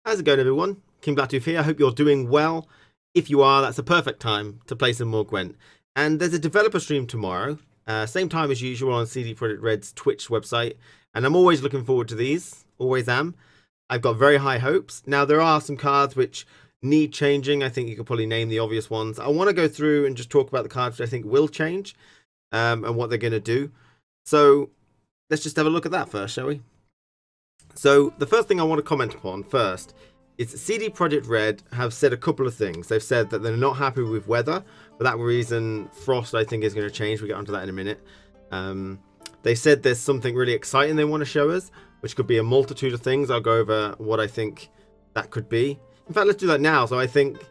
How's it going, everyone? KingBlackToof here. I hope you're doing well. If you are, that's a perfect time to play some more Gwent. And there's a developer stream tomorrow, same time as usual on CD Projekt Red's Twitch website. And I'm always looking forward to these. Always am. I've got very high hopes. Now, there are some cards which need changing. I think you could probably name the obvious ones. I want to go through and just talk about the cards which I think will change and what they're going to do. So let's just have a look at that first, shall we? So the first thing I want to comment upon first is CD Projekt Red have said a couple of things. They've said that they're not happy with weather. For that reason, Frost, I think, is going to change. We'll get onto that in a minute. They said there's something really exciting they want to show us, which could be a multitude of things. I'll go over what I think that could be. In fact, let's do that now. So I think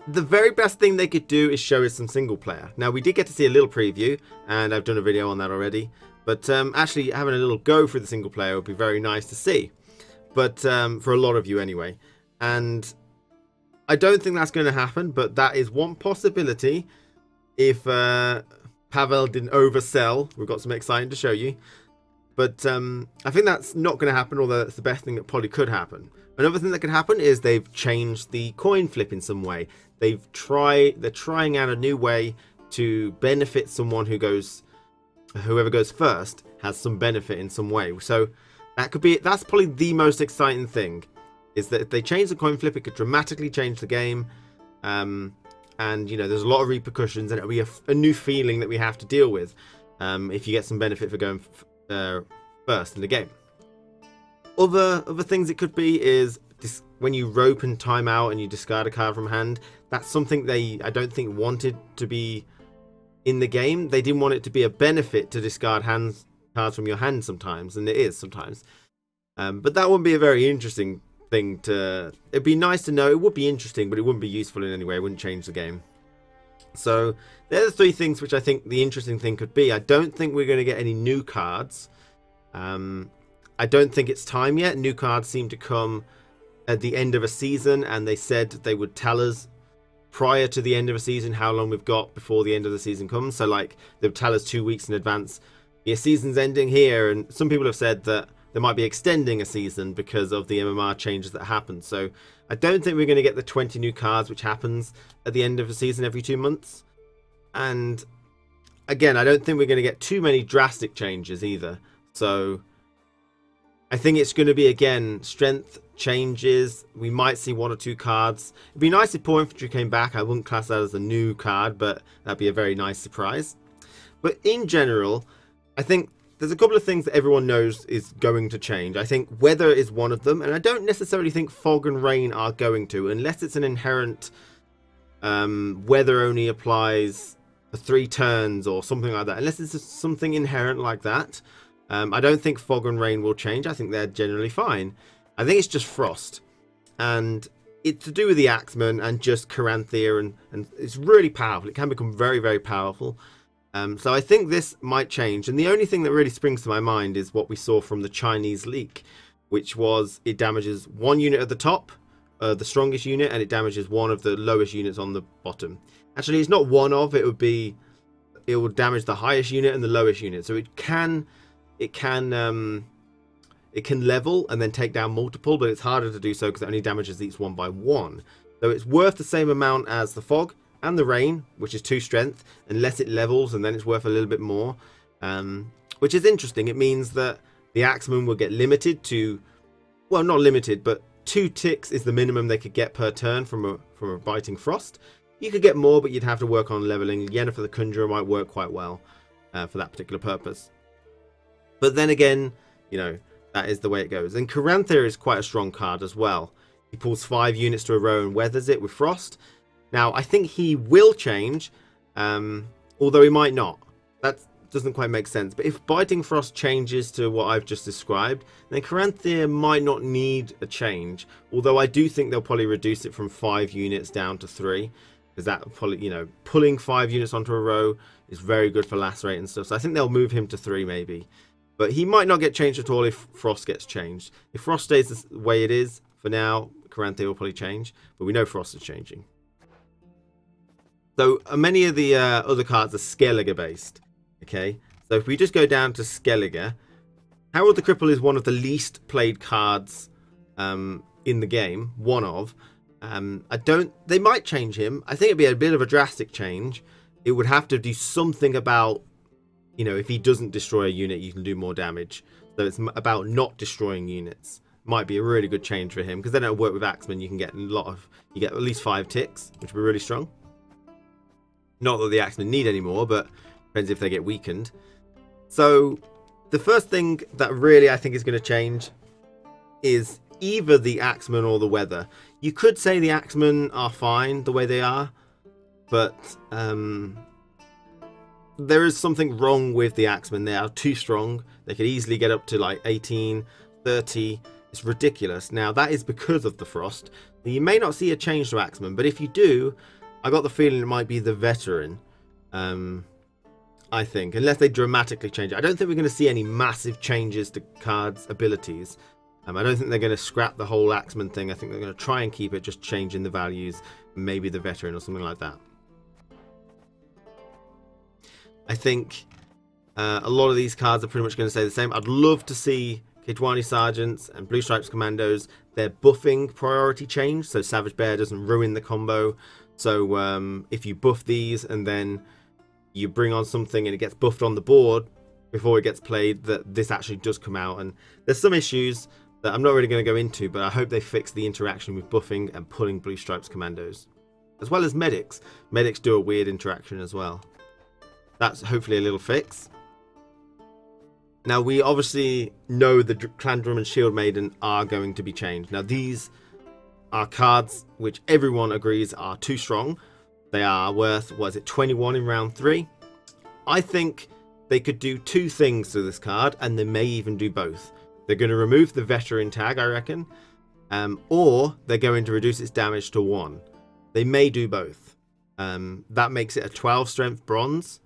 the very best thing they could do is show us some single player. Now, we did get to see a little preview, and I've done a video on that already. But actually having a little go through the single player would be very nice to see. But for a lot of you anyway. And I don't think that's going to happen, but that is one possibility if Pavel didn't oversell. We've got some exciting to show you. But I think that's not going to happen, although that's the best thing that probably could happen. Another thing that could happen is they've changed the coin flip in some way. They're trying out a new way to benefit someone who goes... Whoever goes first has some benefit in some way. So that's probably the most exciting thing, is that if they change the coin flip, it could dramatically change the game. And you know, there's a lot of repercussions, and it'll be a new feeling that we have to deal with if you get some benefit for going first in the game. Other things it could be is when you rope and time out and you discard a card from hand. That's something I don't think wanted to be in the game. They didn't want it to be a benefit to discard cards from your hand sometimes, and it is sometimes. But that wouldn't be a very interesting thing to... It'd be nice to know. It would be interesting, but it wouldn't be useful in any way. It wouldn't change the game. So they're the three things which I think the interesting thing could be. I don't think we're going to get any new cards. I don't think it's time yet. New cards seem to come at the end of a season, and they said they would tell us prior to the end of a season how long we've got before the end of the season comes. So like they'll tell us 2 weeks in advance, your season's ending here, and some people have said that they might be extending a season because of the MMR changes that happen. So I don't think we're going to get the 20 new cards which happens at the end of a season every 2 months. And again, I don't think we're going to get too many drastic changes either. So I think it's going to be, again, strength changes. We might see 1 or 2 cards. It'd be nice if Poor Infantry came back. I wouldn't class that as a new card, but that'd be a very nice surprise. But in general, I think there's a couple of things that everyone knows is going to change. I think weather is one of them, and I don't necessarily think fog and rain are going to, unless it's an inherent weather only applies for 3 turns or something like that. Unless it's something inherent like that, I don't think fog and rain will change. I think they're generally fine. I think it's just frost, and it's to do with the Axeman and just Caranthea, and it's really powerful. It can become very, very powerful. So I think this might change, and the only thing that really springs to my mind is what we saw from the Chinese leak, which was it damages 1 unit at the top, the strongest unit, and it damages 1 of the lowest units on the bottom. Actually, it's not one of, it will damage the highest unit and the lowest unit. So it can level and then take down multiple, but it's harder to do so because it only damages each 1 by 1. So it's worth the same amount as the fog and the rain, which is 2 strength, unless it levels, and then it's worth a little bit more, which is interesting. It means that the Axeman will get limited to, well, not limited, but 2 ticks is the minimum they could get per turn from a biting frost. You could get more, but you'd have to work on leveling. Yennefer the Conjurer might work quite well for that particular purpose. But then again, you know, that is the way it goes. And Caranthea is quite a strong card as well. He pulls 5 units to a row and weathers it with frost. Now, I think he will change, although he might not. That doesn't quite make sense. But if Biting Frost changes to what I've just described, then Caranthea might not need a change. Although I do think they'll probably reduce it from 5 units down to 3. Because that probably, you know, pulling 5 units onto a row is very good for lacerate and stuff. So I think they'll move him to 3 maybe. But he might not get changed at all if Frost gets changed. If Frost stays the way it is for now, Caranthea will probably change. But we know Frost is changing. So many of the other cards are Skellige based. Okay, so if we just go down to Skellige, Harold the Cripple is one of the least played cards in the game. One of. They might change him. I think it'd be a bit of a drastic change. It would have to do something about, you know, if he doesn't destroy a unit, you can do more damage. So it's about not destroying units. Might be a really good change for him, because then it'll work with Axemen. You can get you get at least 5 ticks, which would be really strong. Not that the Axemen need any more, but depends if they get weakened. So the first thing that really I think is going to change is either the Axemen or the weather. You could say the Axemen are fine the way they are, but there is something wrong with the Axemen. They are too strong. They could easily get up to like 18, 30. It's ridiculous. Now, that is because of the frost. You may not see a change to Axemen, but if you do, I got the feeling it might be the veteran. I think, unless they dramatically change it. I don't think we're going to see any massive changes to cards' abilities. I don't think they're going to scrap the whole Axeman thing. I think they're going to try and keep it, just changing the values. Maybe the veteran or something like that. I think a lot of these cards are pretty much going to stay the same. I'd love to see Kidwani Sergeants and Blue Stripes Commandos, their buffing priority change, so Savage Bear doesn't ruin the combo. So if you buff these and then you bring on something and it gets buffed on the board before it gets played, that this actually does come out. And there's some issues that I'm not really going to go into, but I hope they fix the interaction with buffing and pulling Blue Stripes Commandos, as well as medics. Medics do a weird interaction as well. That's hopefully a little fix. Now, we obviously know the Clan Drum and Shield Maiden are going to be changed. Now, these are cards which everyone agrees are too strong. They are worth, what is it, 21 in round 3. I think they could do 2 things to this card, and they may even do both. They're going to remove the veteran tag, I reckon, or they're going to reduce its damage to 1. They may do both. That makes it a 12 strength bronze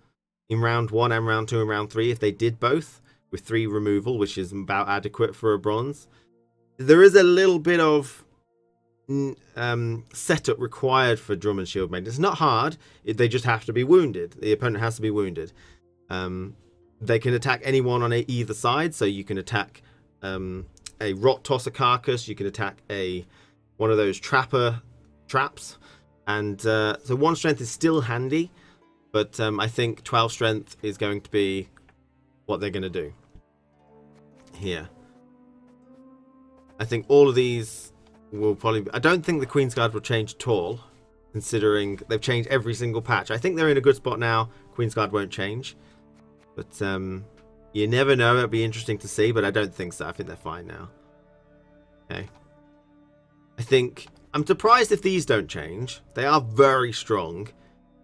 in round 1 and round 2 and round 3 if they did both, with 3 removal, which is about adequate for a bronze. There is a little bit of setup required for Drum and Shield Maiden. It's not hard. They just have to be wounded. The opponent has to be wounded. They can attack anyone on either side, so you can attack a Rot Tosser Carcass, you can attack one of those traps, and so 1 strength is still handy, but I think 12 strength is going to be what they're going to do here. I think all of these will probably... I don't think the Queen's Guard will change at all, considering they've changed every single patch. I think they're in a good spot now. Queen's Guard won't change, but you never know. It'll be interesting to see, but I don't think so. I think they're fine now. Okay. I think... I'm surprised if these don't change. They are very strong,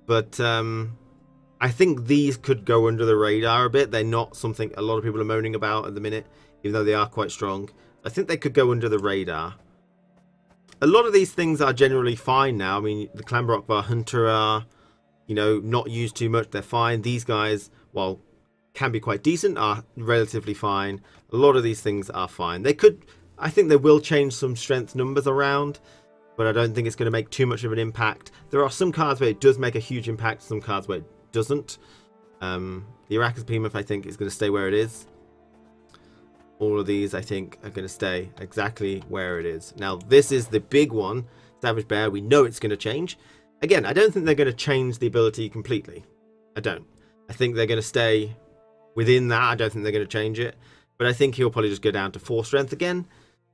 but I think these could go under the radar a bit. They're not something a lot of people are moaning about at the minute, even though they are quite strong. I think they could go under the radar. A lot of these things are generally fine now. I mean, the Clan Brockbar Hunter are, you know, not used too much. They're fine. These guys, while can be quite decent, are relatively fine. A lot of these things are fine. They could, I think they will change some strength numbers around, but I don't think it's going to make too much of an impact. There are some cards where it does make a huge impact, some cards where it doesn't. The Arrakis Behemoth, I think, is going to stay where it is. All of these, I think, are going to stay exactly where it is. Now, this is the big one, Savage Bear. We know it's going to change. Again, I don't think they're going to change the ability completely. I don't. I think they're going to stay within that. I don't think they're going to change it. But I think he'll probably just go down to 4 strength again.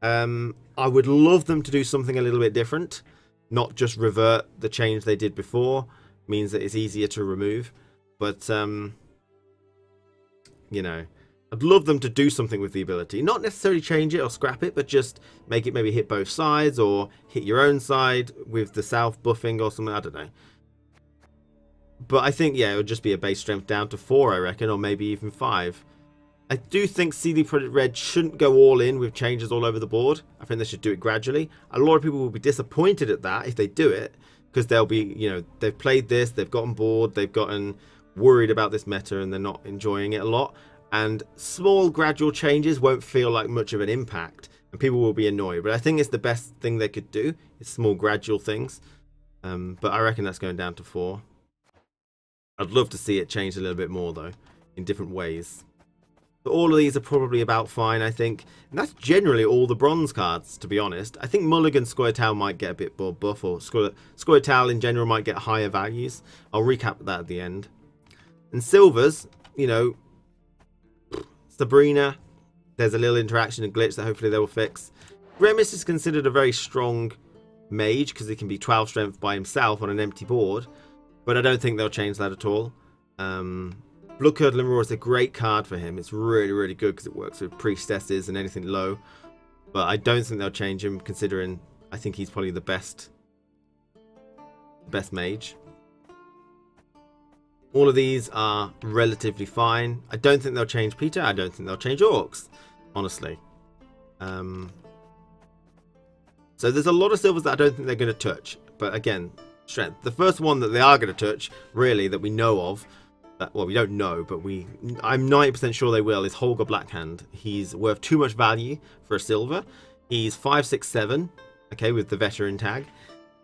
I would love them to do something a little bit different. Not just revert the change they did before. Means that it's easier to remove. But, you know... I'd love them to do something with the ability. Not necessarily change it or scrap it, but just make it maybe hit both sides or hit your own side with the south buffing or something. I don't know. But I think, yeah, it would just be a base strength down to 4, I reckon, or maybe even 5. I do think CD Projekt Red shouldn't go all in with changes all over the board. I think they should do it gradually. A lot of people will be disappointed at that if they do it, because they'll be, you know, they've played this, they've gotten bored, they've gotten worried about this meta, and they're not enjoying it a lot. And small gradual changes won't feel like much of an impact, and people will be annoyed. But I think it's the best thing they could do, is small gradual things. But I reckon that's going down to 4. I'd love to see it change a little bit more, though, in different ways. So all of these are probably about fine, I think. And that's generally all the bronze cards, to be honest. I think Mulligan Scoia'tael might get a bit more buff, or Scoia'tael in general might get higher values. I'll recap that at the end. And silvers, you know, Sabrina, there's a little interaction and glitch that hopefully they will fix. Remus is considered a very strong mage because he can be 12 strength by himself on an empty board, but I don't think they'll change that at all. Bloodcurdling Roar is a great card for him. It's really, really good because it works with priestesses and anything low, but I don't think they'll change him, considering I think he's probably the best mage. All of these are relatively fine. I don't think they'll change Peter. I don't think they'll change Orcs, honestly. So there's a lot of silvers that I don't think they're going to touch. But again, strength. The first one that they are going to touch, really, that we know of, well, we don't know, but I'm 90% sure they will, is Holger Blackhand. He's worth too much value for a silver. He's 5, 6, 7, okay, with the veteran tag.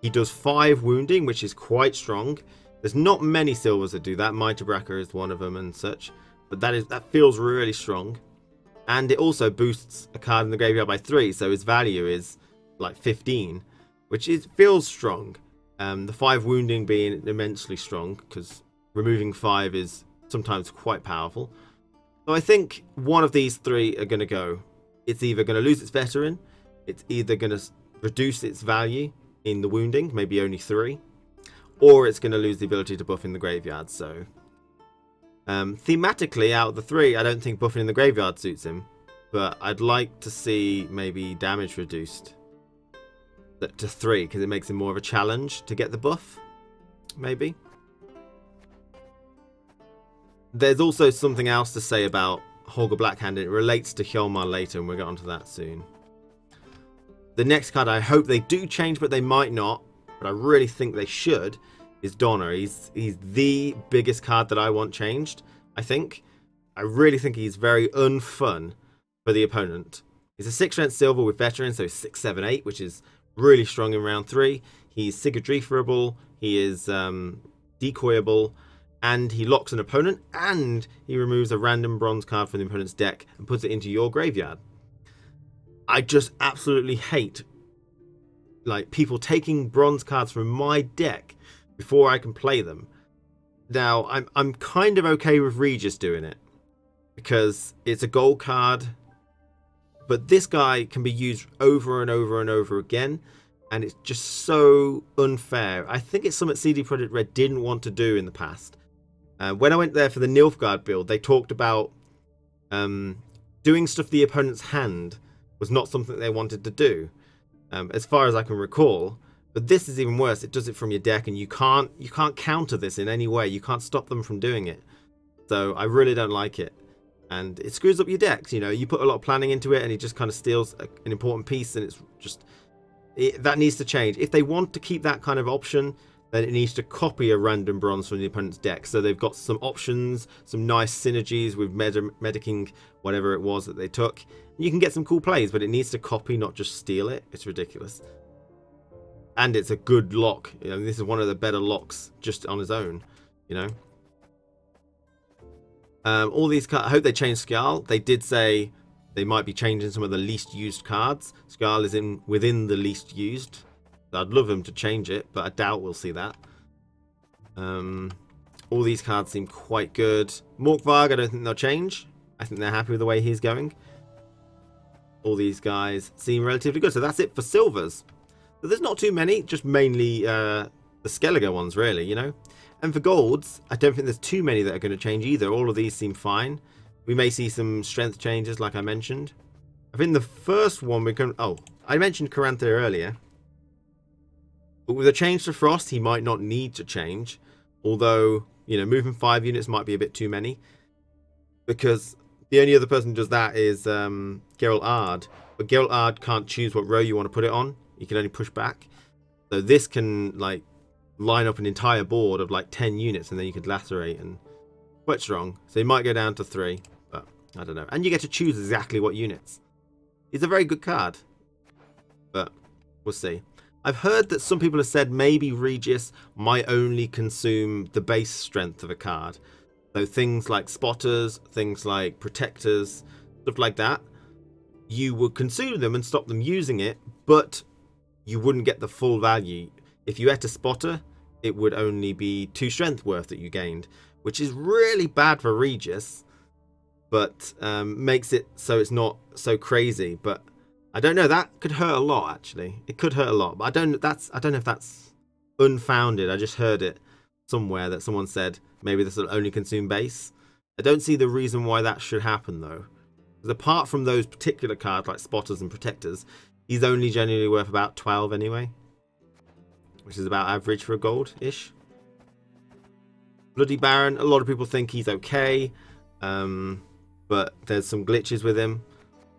He does 5 wounding, which is quite strong. There's not many silvers that do that. Mitre Bracker is one of them and such. But that feels really strong. And it also boosts a card in the graveyard by 3, so his value is like 15, which feels strong. The 5 wounding being immensely strong, because removing 5 is sometimes quite powerful. So I think one of these 3 are going to go. It's either going to lose its veteran, it's either going to reduce its value in the wounding, maybe only 3, or it's going to lose the ability to buff in the graveyard. So thematically, out of the 3, I don't think buffing in the graveyard suits him, but I'd like to see maybe damage reduced to 3, because it makes him more of a challenge to get the buff, maybe. There's also something else to say about Holger Blackhand. It relates to Hjalmar later, and we'll get onto that soon. The next card I hope they do change, but they might not, but I really think they should, is Donner. He's the biggest card that I want changed, I think. I really think he's very unfun for the opponent. He's a 6 strength silver with veteran, so 6, 7, 8, which is really strong in round 3. He's Sigurdriferable, he is decoyable, and he locks an opponent, and he removes a random bronze card from the opponent's deck and puts it into your graveyard. I just absolutely hate people taking bronze cards from my deck before I can play them. Now, I'm kind of okay with Regis doing it, because it's a gold card, but this guy can be used over and over and over again, and it's just so unfair. I think it's something CD Projekt Red didn't want to do in the past. When I went there for the Nilfgaard build, they talked about doing stuff the opponent's hand was not something they wanted to do, as far as I can recall. But this is even worse. It does it from your deck, and you can't counter this in any way. You can't stop them from doing it. So I really don't like it, and it screws up your decks. You know, you put a lot of planning into it, and it just kind of steals an important piece, and it's just that needs to change. If they want to keep that kind of option, then it needs to copy a random bronze from the opponent's deck. So they've got some options, some nice synergies with Mediking, whatever it was that they took. And you can get some cool plays, but it needs to copy, not just steal it. It's ridiculous. And it's a good lock. You know, this is one of the better locks just on his own, you know. All these cards, I hope they change Skjal. They did say they might be changing some of the least used cards. Skjal is within the least used. I'd love them to change it, but I doubt we'll see that. All these cards seem quite good. Morkvarg, I don't think they'll change. I think they're happy with the way he's going. All these guys seem relatively good. So that's it for silvers. So there's not too many, just mainly the Skellige ones, really, you know. And for golds, I don't think there's too many that are going to change either. All of these seem fine. We may see some strength changes, like I mentioned. I think the first one we can... Oh, I mentioned Carantha earlier. But with a change to Frost, he might not need to change. Although, you know, moving 5 units might be a bit too many. Because the only other person who does that is Geralt Ard. But Geralt Ard can't choose what row you want to put it on. You can only push back. So this can, like, line up an entire board of, like, 10 units. And then you could lacerate, and quite strong. So he might go down to 3. But, I don't know. And you get to choose exactly what units. It's a very good card. But, we'll see. I've heard that some people have said maybe Regis might only consume the base strength of a card. So things like spotters, things like protectors, stuff like that, you would consume them and stop them using it, but you wouldn't get the full value. If you ate a spotter, it would only be 2 strength worth that you gained, which is really bad for Regis, but makes it so it's not so crazy. But I don't know, that could hurt a lot actually. It could hurt a lot, but I don't know if that's unfounded. I just heard it somewhere that someone said maybe this will only consume base. I don't see the reason why that should happen though. Because apart from those particular cards like spotters and protectors, he's only generally worth about 12 anyway, which is about average for a gold-ish. Bloody Baron, a lot of people think he's okay, but there's some glitches with him.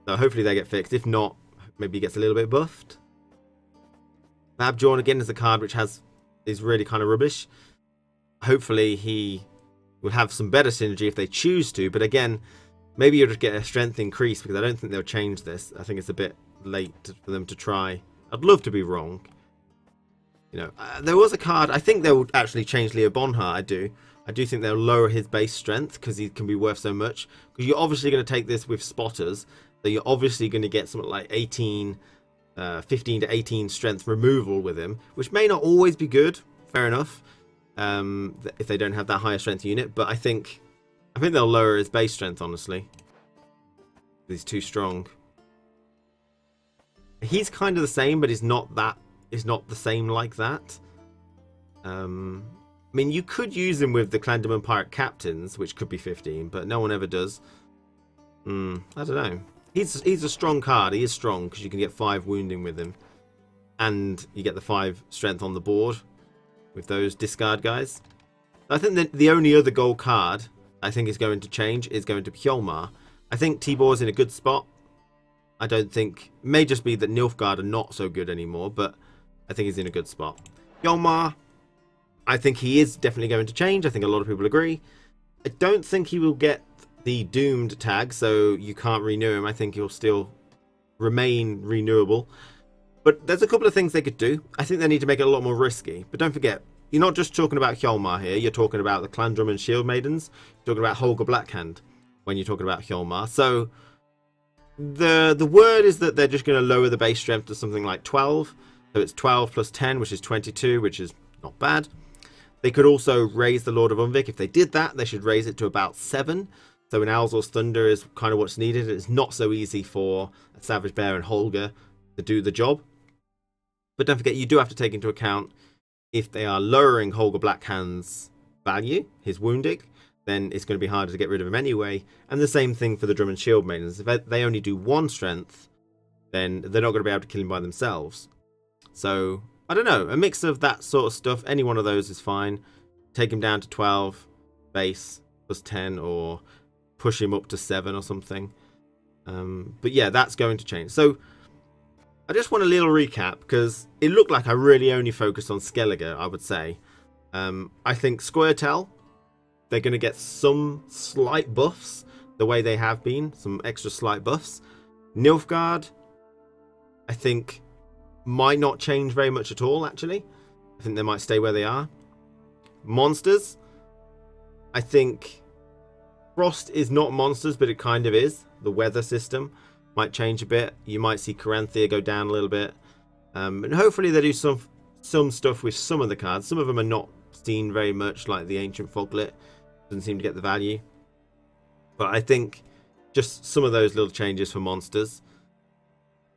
So hopefully they get fixed. If not, maybe he gets a little bit buffed. Babjorn again is a card which is really kind of rubbish. Hopefully he will have some better synergy if they choose to, but again, maybe you'll just get a strength increase, because I don't think they'll change this. I think it's a bit late for them to try. I'd love to be wrong. You know, there was a card, I think they'll actually change Leo Bonhart. I do think they'll lower his base strength because he can be worth so much. Because you're obviously going to take this with spotters, so you're obviously going to get something like 15 to 18 strength removal with him, which may not always be good. Fair enough, if they don't have that higher strength unit. But I think they'll lower his base strength, honestly. He's too strong. He's kind of the same, but he's not the same like that. I mean, you could use him with the Clandemon Pirate Captains, which could be 15, but no one ever does. I don't know. He's a strong card. He is strong because you can get 5 wounding with him, and you get the 5 strength on the board with those discard guys. I think that the only other gold card I think is going to change is going to be Hjalmar. I think Tibor's in a good spot. I don't think, it may just be that Nilfgaard are not so good anymore, but I think he's in a good spot. Hjalmar, I think he is definitely going to change. I think a lot of people agree. I don't think he will get the doomed tag, so you can't renew him. I think he'll still remain renewable. But there's a couple of things they could do. I think they need to make it a lot more risky. But don't forget, you're not just talking about Hjalmar here. You're talking about the Clandrum and Shield Maidens. You're talking about Holger Blackhand when you're talking about Hjalmar. So the word is that they're just going to lower the base strength to something like 12. So it's 12 plus 10, which is 22, which is not bad. They could also raise the Lord of Unvik. If they did that, they should raise it to about 7. So an Owl's Thunder is kind of what's needed. It's not so easy for a Savage Bear and Holger to do the job. But don't forget, you do have to take into account if they are lowering Holger Blackhand's value, his wounding, then it's going to be harder to get rid of him anyway. And the same thing for the Drum and Shield Maidens. If they only do 1 strength, then they're not going to be able to kill him by themselves. So, I don't know, a mix of that sort of stuff. Any one of those is fine. Take him down to 12 base plus 10, or push him up to 7 or something. But yeah, that's going to change. So I just want a little recap, because it looked like I really only focused on Skellige, I would say. I think Scoia'tael, they're going to get some slight buffs the way they have been, some extra slight buffs. Nilfgaard, I think, might not change very much at all, actually. I think they might stay where they are. Monsters, I think Frost is not monsters, but it kind of is. The weather system might change a bit. You might see Caranthea go down a little bit. And hopefully they do some stuff with some of the cards. Some of them are not seen very much, like the Ancient Foglet. Doesn't seem to get the value. But I think just some of those little changes for monsters.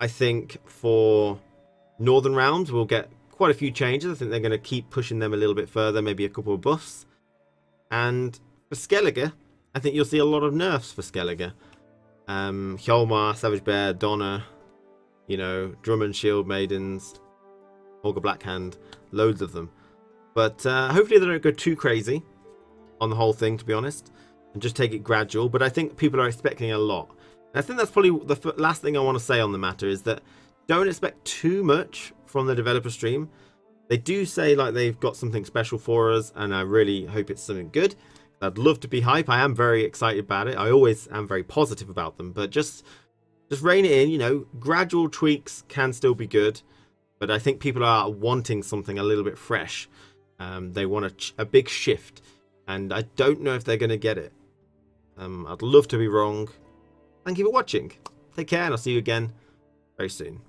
I think for Northern Realms we'll get quite a few changes. I think they're going to keep pushing them a little bit further, maybe a couple of buffs. And for Skellige, I think you'll see a lot of nerfs for Skellige. Hjalmar, Savage Bear, Donna, you know, Drum and Shield Maidens, Holger Blackhand, loads of them. But hopefully they don't go too crazy on the whole thing, to be honest, and just take it gradual. But I think people are expecting a lot. And I think that's probably the last thing I want to say on the matter, is that don't expect too much from the developer stream. They do say like they've got something special for us, and I really hope it's something good. I'd love to be hype. I am very excited about it. I always am very positive about them, but just rein it in. You know, gradual tweaks can still be good, but I think people are wanting something a little bit fresh. They want a big shift. And I don't know if they're going to get it. I'd love to be wrong. Thank you for watching. Take care, and I'll see you again very soon.